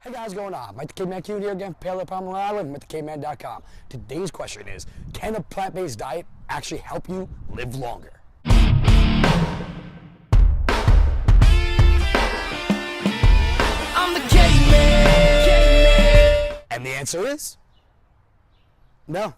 Hey guys, what's going on? Mike the Caveman Q here again, Paleo Palmer Island, MikeTheCaveman.com. Today's question is, can a plant-based diet actually help you live longer? I'm the caveman. And the answer is, no.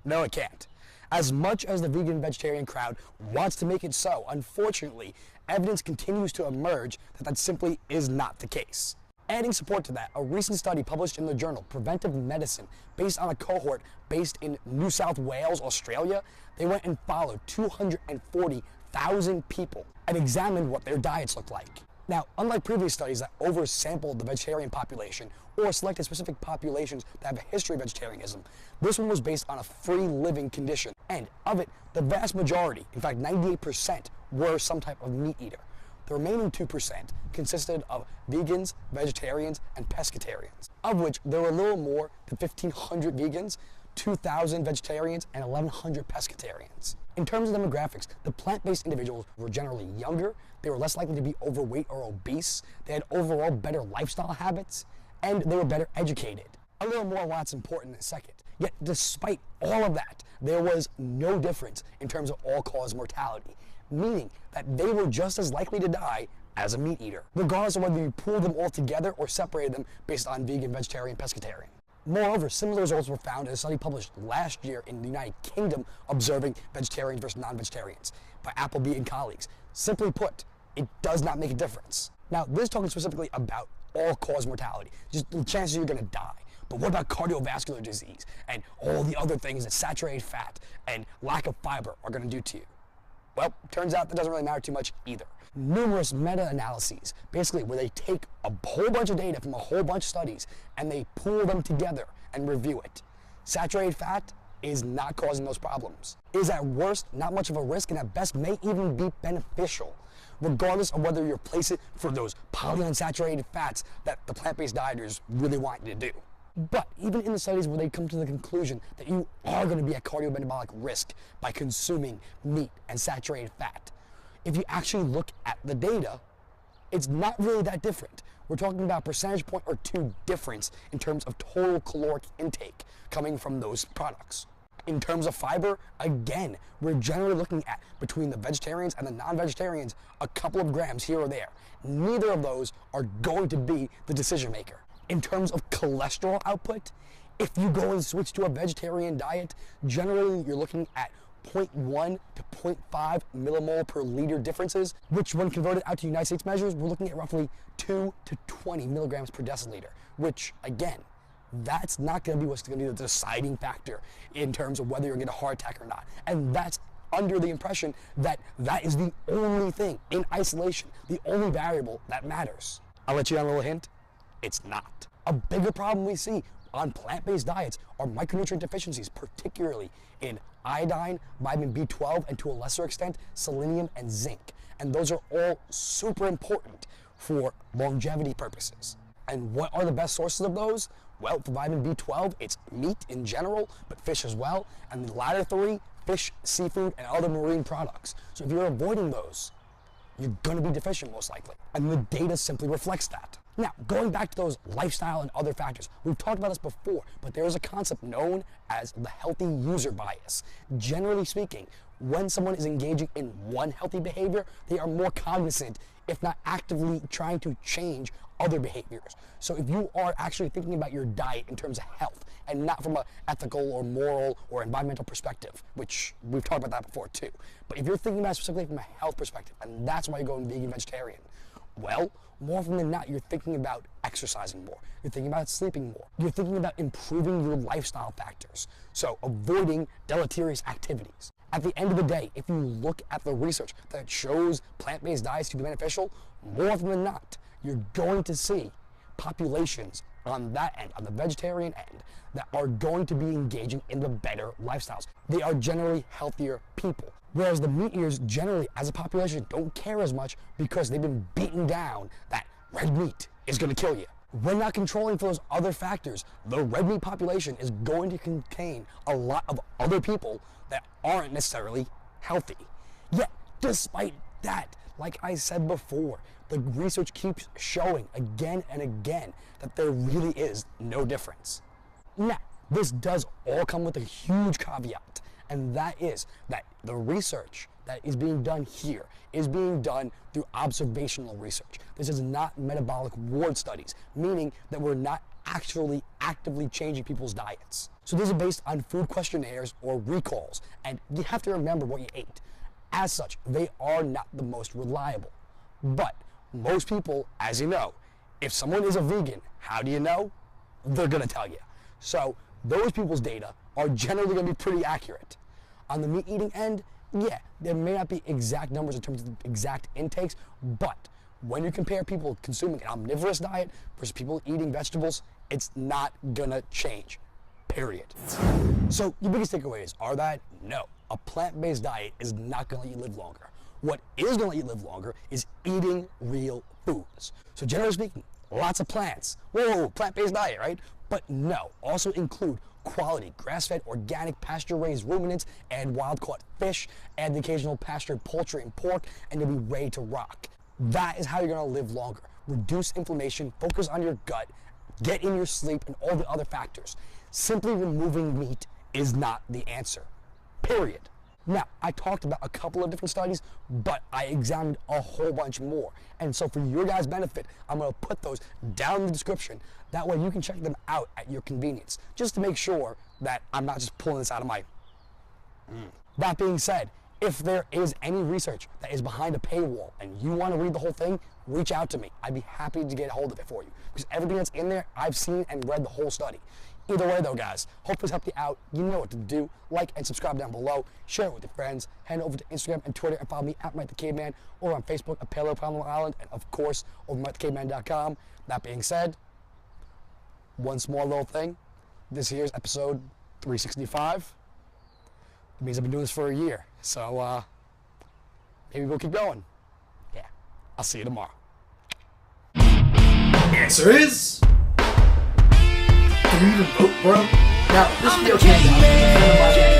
No, it can't. As much as the vegan vegetarian crowd wants to make it so, unfortunately, evidence continues to emerge that simply is not the case. Adding support to that, a recent study published in the journal Preventive Medicine, based on a cohort based in New South Wales, Australia, they went and followed 240,000 people and examined what their diets looked like. Now, unlike previous studies that oversampled the vegetarian population or selected specific populations that have a history of vegetarianism, this one was based on a free living condition. And of it, the vast majority, in fact 98%, were some type of meat eater. The remaining 2% consisted of vegans, vegetarians, and pescatarians, of which there were a little more than 1,500 vegans, 2,000 vegetarians, and 1,100 pescatarians. In terms of demographics, the plant-based individuals were generally younger, they were less likely to be overweight or obese, they had overall better lifestyle habits, and they were better educated. A little more on why it's important in a second. Yet, despite all of that, there was no difference in terms of all-cause mortality, meaning that they were just as likely to die as a meat eater, regardless of whether you pooled them all together or separated them based on vegan, vegetarian, pescatarian. Moreover, similar results were found in a study published last year in the United Kingdom observing vegetarians versus non-vegetarians by Appleby and colleagues. Simply put, it does not make a difference. Now, this is talking specifically about all-cause mortality, just the chances you're going to die. But what about cardiovascular disease and all the other things that saturated fat and lack of fiber are going to do to you? Well, turns out that doesn't really matter too much either. Numerous meta-analyses, basically where they take a whole bunch of data from a whole bunch of studies and they pool them together and review it. Saturated fat is not causing those problems. Is at worst not much of a risk and at best may even be beneficial, regardless of whether you replace it for those polyunsaturated fats that the plant-based dieters really want you to do. But even in the studies where they come to the conclusion that you are going to be at cardiometabolic risk by consuming meat and saturated fat, if you actually look at the data, it's not really that different. We're talking about a percentage point or two difference in terms of total caloric intake coming from those products. In terms of fiber, again, we're generally looking at, between the vegetarians and the non-vegetarians, a couple of grams here or there. Neither of those are going to be the decision maker. In terms of cholesterol output, if you go and switch to a vegetarian diet, generally you're looking at 0.1 to 0.5 millimole per liter differences, which when converted out to United States measures, we're looking at roughly 2 to 20 milligrams per deciliter, which again, that's not going to be what's going to be the deciding factor in terms of whether you're going to get a heart attack or not. And that's under the impression that that is the only thing in isolation, the only variable that matters. I'll let you on a little hint. It's not. A bigger problem we see on plant-based diets are micronutrient deficiencies, particularly in iodine, vitamin B12, and to a lesser extent, selenium and zinc. And those are all super important for longevity purposes. And what are the best sources of those? Well, for vitamin B12, it's meat in general, but fish as well. And the latter three, fish, seafood, and other marine products. So if you're avoiding those, you're going to be deficient most likely. And the data simply reflects that. Now, going back to those lifestyle and other factors, we've talked about this before, but there is a concept known as the healthy user bias. Generally speaking, when someone is engaging in one healthy behavior, they are more cognizant, if not actively trying to change other behaviors. So if you are actually thinking about your diet in terms of health and not from an ethical or moral or environmental perspective, which we've talked about that before too, but if you're thinking about it specifically from a health perspective, and that's why you're going vegan, vegetarian, well, more often than not, you're thinking about exercising more. You're thinking about sleeping more. You're thinking about improving your lifestyle factors. So avoiding deleterious activities. At the end of the day, if you look at the research that shows plant-based diets to be beneficial, more often than not, you're going to see populations on that end, on the vegetarian end, that are going to be engaging in the better lifestyles. They are generally healthier people. Whereas the meat eaters generally, as a population, don't care as much because they've been beaten down that red meat is going to kill you. When not controlling for those other factors, the red meat population is going to contain a lot of other people that aren't necessarily healthy. Yet, despite that, Like I said before, the research keeps showing again and again that there really is no difference. Now, this does all come with a huge caveat, and that is that the research that is being done here is being done through observational research. This is not metabolic ward studies, meaning that we're not actually actively changing people's diets. So this is based on food questionnaires or recalls, and you have to remember what you ate. As such, they are not the most reliable. But most people, as you know, if someone is a vegan, how do you know? They're gonna tell you. So those people's data are generally gonna be pretty accurate. On the meat eating end, yeah, there may not be exact numbers in terms of exact intakes, but when you compare people consuming an omnivorous diet versus people eating vegetables, it's not gonna change, period. So your biggest takeaways are that no, a plant-based diet is not gonna let you live longer. What is gonna let you live longer is eating real foods. So generally speaking, lots of plants. Whoa, plant-based diet, right? But no, also include quality, grass-fed, organic, pasture-raised ruminants, and wild-caught fish, and the occasional pastured poultry and pork, and you'll be ready to rock. That is how you're gonna live longer. Reduce inflammation, focus on your gut, get in your sleep, and all the other factors. Simply removing meat is not the answer, period. Now, I talked about a couple of different studies, but I examined a whole bunch more. And so for your guys' benefit, I'm gonna put those down in the description. That way you can check them out at your convenience, just to make sure that I'm not just pulling this out of my... That being said, if there is any research that is behind a paywall and you want to read the whole thing, reach out to me. I'd be happy to get a hold of it for you. Because everything that's in there, I've seen and read the whole study. Either way though, guys, hope this helped you out. You know what to do. Like and subscribe down below. Share it with your friends. Head over to Instagram and Twitter and follow me at Mike the Caveman, or on Facebook at Paleo Palm Island, and of course over MikeTheCaveman.com. That being said, one small little thing. This here's episode 365. It means I've been doing this for a year. So maybe we'll keep going. Yeah. I'll see you tomorrow. Answer is... Do you even vote, bro? Now, this video came out.